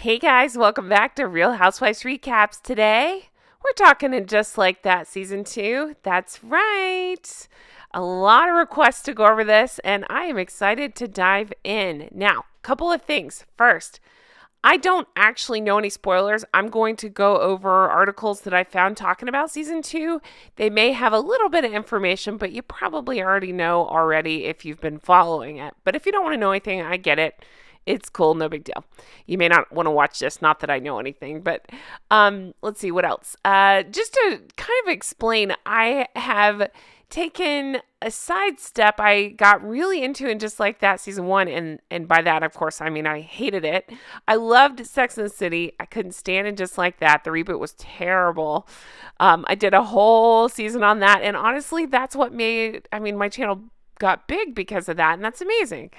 Hey guys, welcome back to Real Housewives Recaps. Today, we're talking in Just Like That Season 2. That's right. A lot of requests to go over this, and I am excited to dive in. Now, a couple of things. First, I don't actually know any spoilers. I'm going to go over articles that I found talking about Season 2. They may have a little bit of information, but you probably already know already if you've been following it. But if you don't want to know anything, I get it. It's cool, no big deal. You may not want to watch this, not that I know anything, but let's see, what else? Just to kind of explain, I have taken a sidestep I got really into in Just Like That Season 1, and by that, of course, I mean I hated it. I loved Sex and the City. I couldn't stand it Just Like That. The reboot was terrible. I did a whole season on that, and honestly, that's what made, my channel got big because of that, and that's amazing.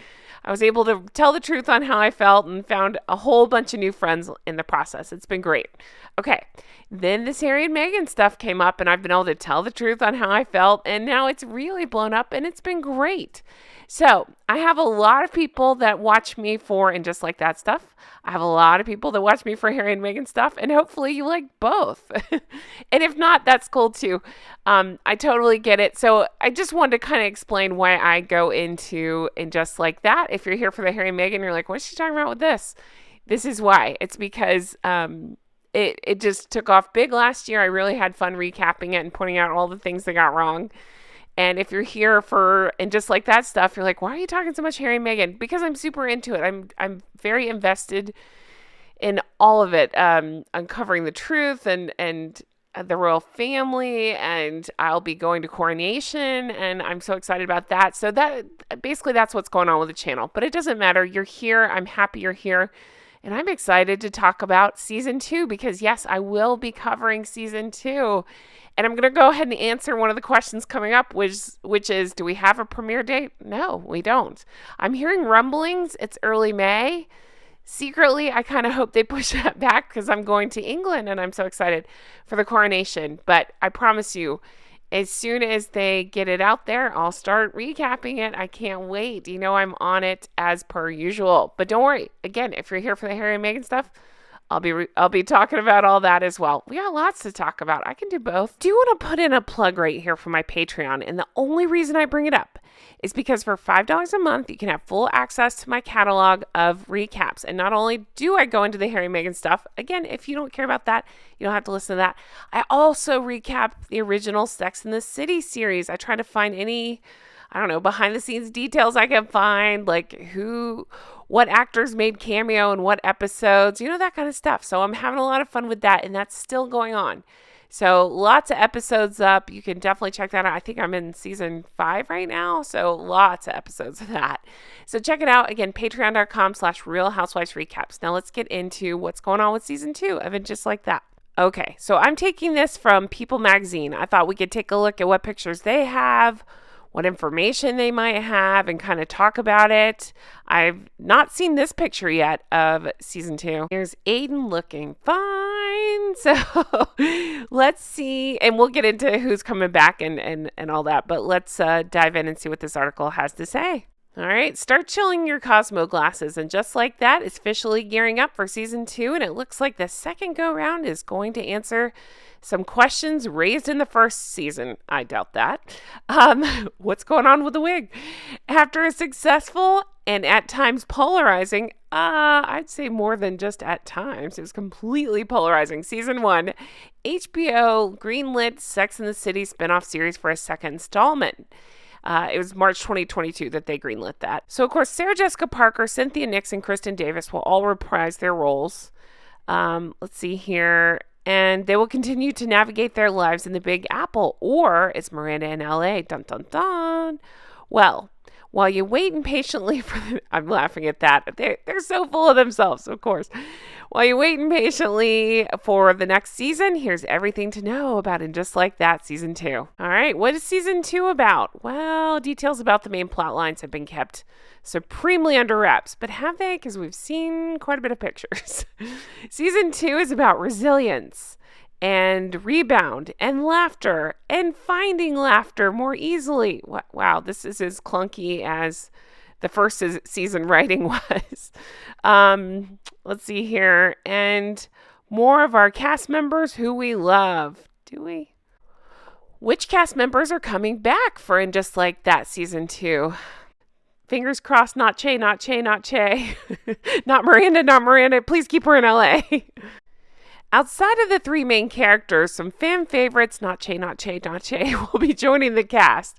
I was able to tell the truth on how I felt and found a whole bunch of new friends in the process. It's been great. Okay, then this Harry and Meghan stuff came up, and I've been able to tell the truth on how I felt, and now it's really blown up, and it's been great. So I have a lot of people that watch me for and Just Like That stuff. I have a lot of people that watch me for Harry and Meghan stuff, and hopefully you like both. And if not, that's cool too. I totally get it. So I just wanted to kind of explain why I go into and Just Like That. If you're here for the Harry and Meghan, you're like, what's she talking about with this? This is why. It's because it just took off big last year. I really had fun recapping it and pointing out all the things that got wrong. And if you're here for and Just Like That stuff, you're like, why are you talking so much Harry and Meghan? Because I'm super into it. I'm very invested in all of it, uncovering the truth and the royal family, and I'll be going to coronation, and I'm so excited about that. So that basically that's what's going on with the channel. But it doesn't matter. You're here. I'm happy you're here. And I'm excited to talk about Season 2 because, yes, I will be covering Season 2. And I'm going to go ahead and answer one of the questions coming up, which is, do we have a premiere date? No, we don't. I'm hearing rumblings. It's early May. Secretly, I kind of hope they push that back because I'm going to England and I'm so excited for the coronation. But I promise you, as soon as they get it out there, I'll start recapping it. I can't wait. You know, I'm on it as per usual. But don't worry. Again, if you're here for the Harry and Meghan stuff, I'll be talking about all that as well. We got lots to talk about. I can do both. Do want to put in a plug right here for my Patreon, and the only reason I bring it up is because for $5 a month, you can have full access to my catalog of recaps. And not only do I go into the Harry and Meghan stuff, again, if you don't care about that, you don't have to listen to that. I also recap the original Sex and the City series. I try to find any, behind the scenes details I can find, like what actors made cameo in what episodes, that kind of stuff. So I'm having a lot of fun with that, and that's still going on. So lots of episodes up. You can definitely check that out. I think I'm in season 5 right now, so lots of episodes of that. So check it out. Again, patreon.com/Real Housewives Recaps. Now let's get into what's going on with season 2 of it Just Like That. Okay, so I'm taking this from People magazine. I thought we could take a look at what pictures they have, what information they might have, and kind of talk about it. I've not seen this picture yet of season 2. Here's Aiden looking fine. So let's see, and we'll get into who's coming back and all that, but let's dive in and see what this article has to say. All right, start chilling your Cosmo glasses, and Just Like That is officially gearing up for season 2, and it looks like the second go-round is going to answer some questions raised in the first season. I doubt that. What's going on with the wig? After a successful and at times polarizing, I'd say more than just at times, it was completely polarizing. Season 1, HBO greenlit Sex and the City spinoff series for a second installment. It was March 2022 that they greenlit that. So, of course, Sarah Jessica Parker, Cynthia Nix, and Kristen Davis will all reprise their roles. Let's see here. And they will continue to navigate their lives in the Big Apple, or it's Miranda in LA. Dun, dun, dun. Well, while you wait impatiently for I'm laughing at that. They're so full of themselves, of course. While you wait impatiently for the next season, here's everything to know about And Just Like That Season 2. All right, what is Season 2 about? Well, details about the main plot lines have been kept supremely under wraps, but have they? Because we've seen quite a bit of pictures. Season 2 is about resilience and rebound and laughter and finding laughter more easily. Wow, this is as clunky as the first season writing was. Let's see here. And more of our cast members who we love. Do we? Which cast members are coming back for In Just Like That season 2? Fingers crossed, not Che, not Che, not Che. Not Miranda, not Miranda. Please keep her in LA. Outside of the 3 main characters, some fan favorites, not Che, not Che, not Che, will be joining the cast.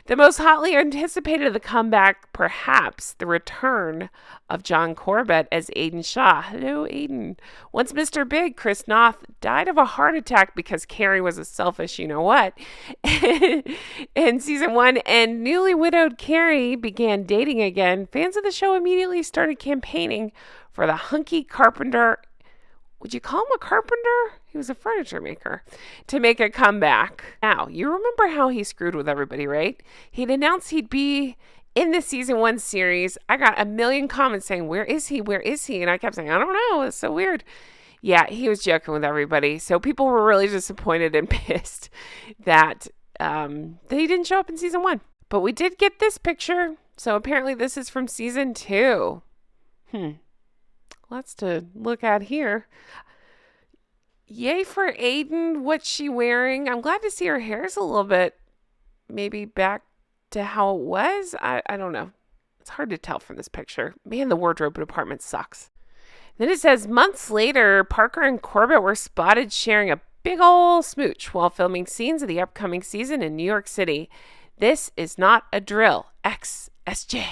The most hotly anticipated of the comeback, perhaps the return of John Corbett as Aiden Shaw. Hello, Aiden. Once Mr. Big, Chris Noth, died of a heart attack because Carrie was a selfish you-know-what in season 1, and newly widowed Carrie began dating again, fans of the show immediately started campaigning for the hunky carpenter. Would you call him a carpenter? He was a furniture maker. To make a comeback. Now, you remember how he screwed with everybody, right? He'd announced he'd be in the season 1 series. I got a million comments saying, where is he? Where is he? And I kept saying, I don't know. It's so weird. Yeah, he was joking with everybody. So people were really disappointed and pissed that he didn't show up in season 1. But we did get this picture. So apparently this is from season 2. Lots to look at here. Yay for Aiden. What's she wearing? I'm glad to see her hair is a little bit maybe back to how it was. I don't know. It's hard to tell from this picture. Man, the wardrobe department sucks. Then it says, months later, Parker and Corbett were spotted sharing a big ol' smooch while filming scenes of the upcoming season in New York City. This is not a drill. XSJ.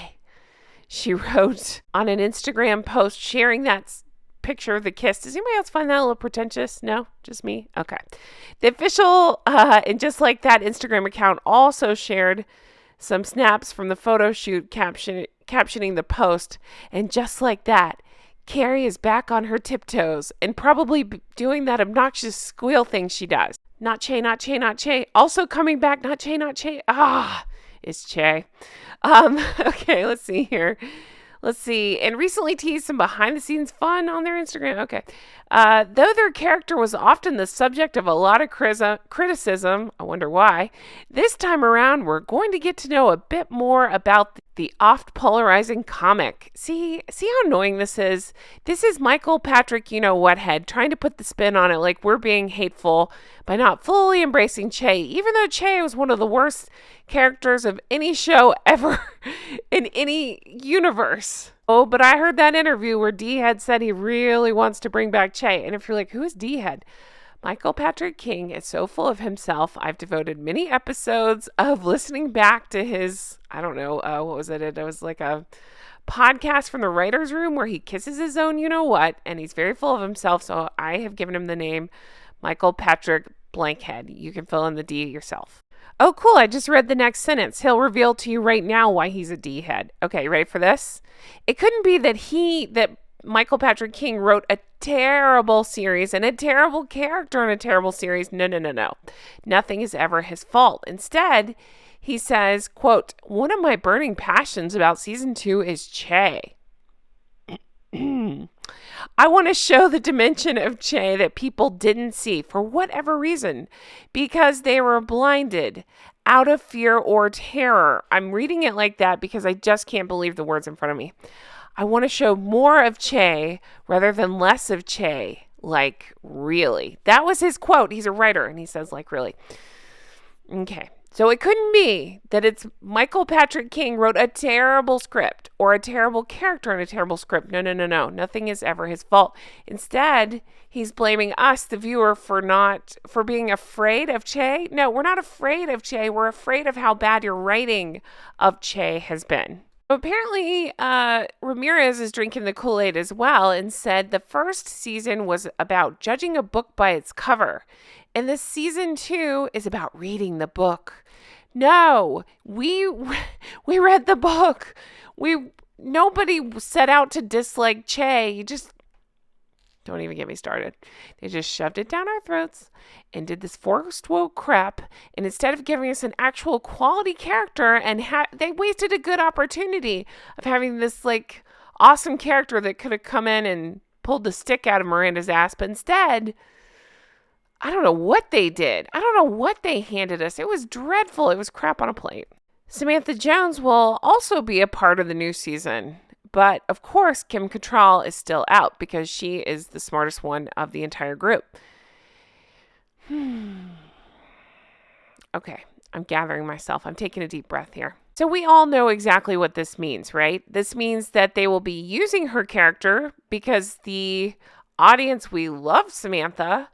She wrote on an Instagram post sharing that picture of the kiss. Does anybody else find that a little pretentious? No? Just me? Okay. The official, and just like that Instagram account also shared some snaps from the photo shoot captioning the post. And just like that, Carrie is back on her tiptoes and probably doing that obnoxious squeal thing she does. Not Che, not Che, not Che. Also coming back, not Che, not Che. It's Che. Okay, let's see here. Let's see. And recently teased some behind the scenes fun on their Instagram. Okay. Though their character was often the subject of a lot of criticism, I wonder why, this time around we're going to get to know a bit more about the oft polarizing comic. See how annoying this is? This is Michael Patrick, head, trying to put the spin on it like we're being hateful by not fully embracing Che, even though Che was one of the worst characters of any show ever in any universe. Oh, but I heard that interview where D-Head said he really wants to bring back Che. And if you're like, who is D-Head? Michael Patrick King is so full of himself. I've devoted many episodes of listening back to his, what was it? It was like a podcast from the writer's room where he kisses his own you-know-what, and he's very full of himself. So I have given him the name Michael Patrick Blankhead. You can fill in the D yourself. Oh, cool. I just read the next sentence. He'll reveal to you right now why he's a D-head. Okay, ready for this? It couldn't be that Michael Patrick King wrote a terrible series and a terrible character in a terrible series. No. Nothing is ever his fault. Instead, he says, quote, one of my burning passions about season 2 is Che. I want to show the dimension of Che that people didn't see for whatever reason, because they were blinded out of fear or terror. I'm reading it like that because I just can't believe the words in front of me. I want to show more of Che rather than less of Che. Like, really. That was his quote. He's a writer, and he says, like, really. Okay. So it couldn't be that it's Michael Patrick King wrote a terrible script or a terrible character in a terrible script. No. Nothing is ever his fault. Instead, he's blaming us, the viewer, for being afraid of Che. No, we're not afraid of Che. We're afraid of how bad your writing of Che has been. Apparently, Ramirez is drinking the Kool-Aid as well and said the first season was about judging a book by its cover. And this season 2 is about reading the book. No, we read the book. Nobody set out to dislike Che. You just don't even get me started. They just shoved it down our throats and did this forced woke crap. And instead of giving us an actual quality character, and they wasted a good opportunity of having this like awesome character that could have come in and pulled the stick out of Miranda's ass. But instead, I don't know what they did. I don't know what they handed us. It was dreadful. It was crap on a plate. Samantha Jones will also be a part of the new season. But of course, Kim Cattrall is still out because she is the smartest one of the entire group. Okay, I'm gathering myself. I'm taking a deep breath here. So we all know exactly what this means, right? This means that they will be using her character because the audience, we love Samantha,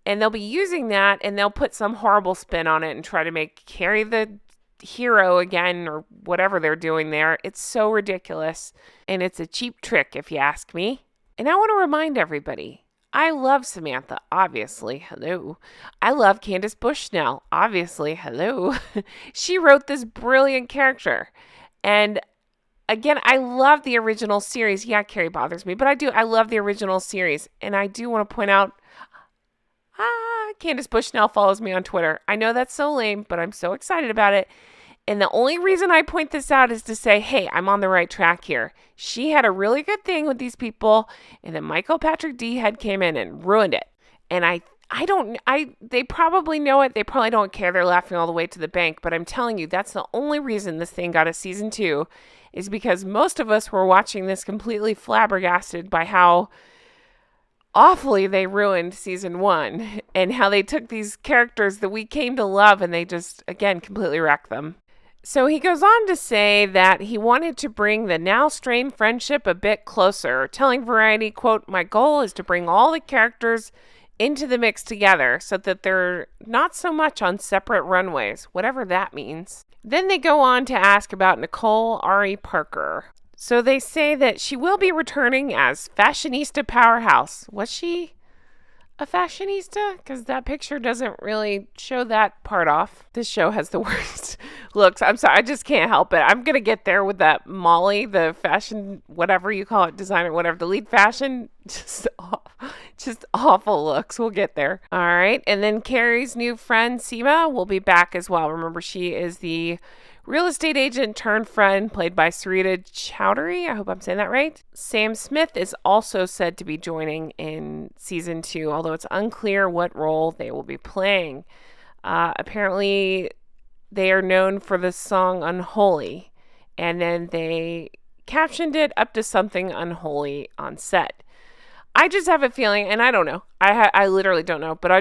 and they'll be using that and they'll put some horrible spin on it and try to make Carrie the hero again or whatever they're doing there. It's so ridiculous, and it's a cheap trick if you ask me. And I want to remind everybody, I love Samantha, obviously. Hello. I love Candace Bushnell, obviously. Hello. She wrote this brilliant character. And again, I love the original series. Yeah, Carrie bothers me, but I love the original series. And I do want to point out, Candace Bushnell follows me on Twitter. I know that's so lame, but I'm so excited about it. And the only reason I point this out is to say, hey, I'm on the right track here. She had a really good thing with these people, and then Michael Patrick D had came in and ruined it. And they probably know it. They probably don't care. They're laughing all the way to the bank. But I'm telling you, that's the only reason this thing got a season 2 is because most of us were watching this completely flabbergasted by how awfully they ruined season 1 and how they took these characters that we came to love and they just, again, completely wrecked them. So he goes on to say that he wanted to bring the now strained friendship a bit closer, telling Variety, quote, "My goal is to bring all the characters into the mix together so that they're not so much on separate runways," whatever that means. Then they go on to ask about Nicole Ari Parker. So they say that she will be returning as fashionista powerhouse. Was she a fashionista? Because that picture doesn't really show that part off. This show has the worst looks. I'm sorry. I just can't help it. I'm going to get there with that Molly, the fashion, whatever you call it, designer, whatever, the lead fashion. Just awful looks. We'll get there. All right. And then Carrie's new friend, Seema, will be back as well. Remember, she is the real estate agent turned friend, played by Sarita Chowdhury. I hope I'm saying that right. Sam Smith is also said to be joining in season 2, although it's unclear what role they will be playing. Apparently, they are known for the song Unholy, and then they captioned it up to something unholy on set. I just have a feeling, and I don't know. I literally don't know, but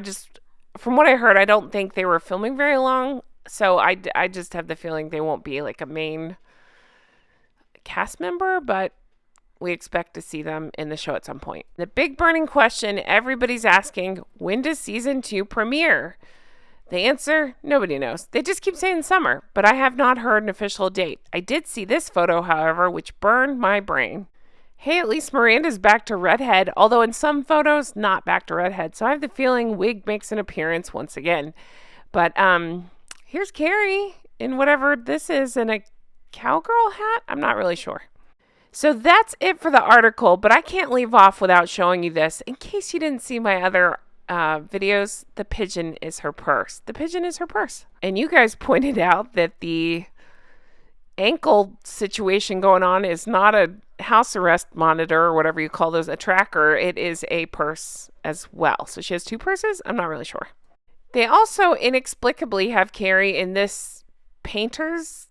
from what I heard, I don't think they were filming very long. So I just have the feeling they won't be like a main cast member, but we expect to see them in the show at some point. The big burning question everybody's asking, when does season 2 premiere? The answer, nobody knows. They just keep saying summer, but I have not heard an official date. I did see this photo, however, which burned my brain. Hey, at least Miranda's back to redhead, although in some photos, not back to redhead. So I have the feeling wig makes an appearance once again. But, here's Carrie in whatever this is in a cowgirl hat. I'm not really sure. So that's it for the article, but I can't leave off without showing you this. In case you didn't see my other videos, the pigeon is her purse. The pigeon is her purse. And you guys pointed out that the ankle situation going on is not a house arrest monitor or whatever you call those, a tracker. It is a purse as well. So she has 2 purses? I'm not really sure. They also inexplicably have Carrie in this painter's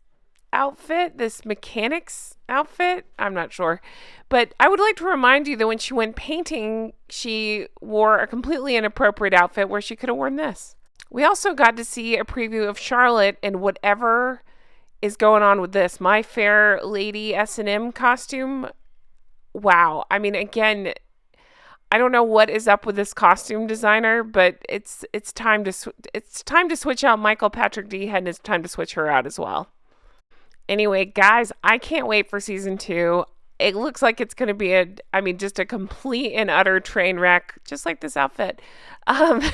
outfit, this mechanic's outfit. I'm not sure. But I would like to remind you that when she went painting, she wore a completely inappropriate outfit where she could have worn this. We also got to see a preview of Charlotte and whatever is going on with this My Fair Lady S&M costume. Wow. I mean, again, I don't know what is up with this costume designer, but it's time to switch out Michael Patrick D, and it's time to switch her out as well. Anyway, guys, I can't wait for season 2. It looks like it's going to be just a complete and utter train wreck, just like this outfit. And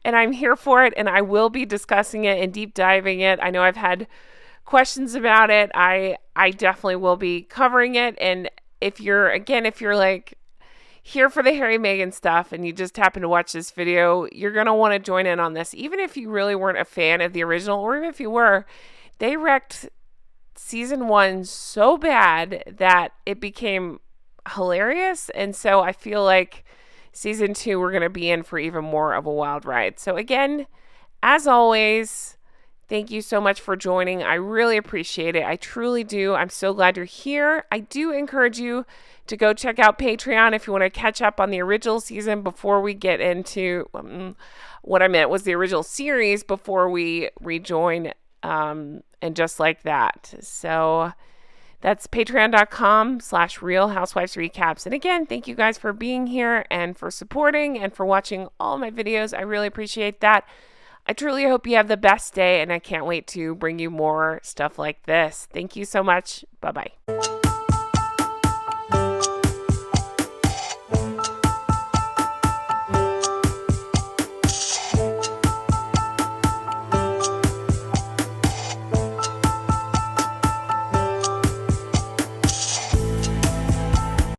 I'm here for it, and I will be discussing it and deep diving it. I know I've had questions about it. I definitely will be covering it. And if you're like here for the Harry Meghan stuff and you just happen to watch this video, you're going to want to join in on this. Even if you really weren't a fan of the original, or even if you were, they wrecked season 1 so bad that it became hilarious. And so I feel like season 2, we're going to be in for even more of a wild ride. So again, as always, Thank you so much for joining. I really appreciate it. I truly do. I'm so glad you're here. I do encourage you to go check out Patreon if you want to catch up on the original season before we get into what I meant was the original series before we rejoin, and just like that. So that's patreon.com/Real Housewives Recaps. And again, thank you guys for being here and for supporting and for watching all my videos. I really appreciate that. I truly hope you have the best day, and I can't wait to bring you more stuff like this. Thank you so much. Bye-bye.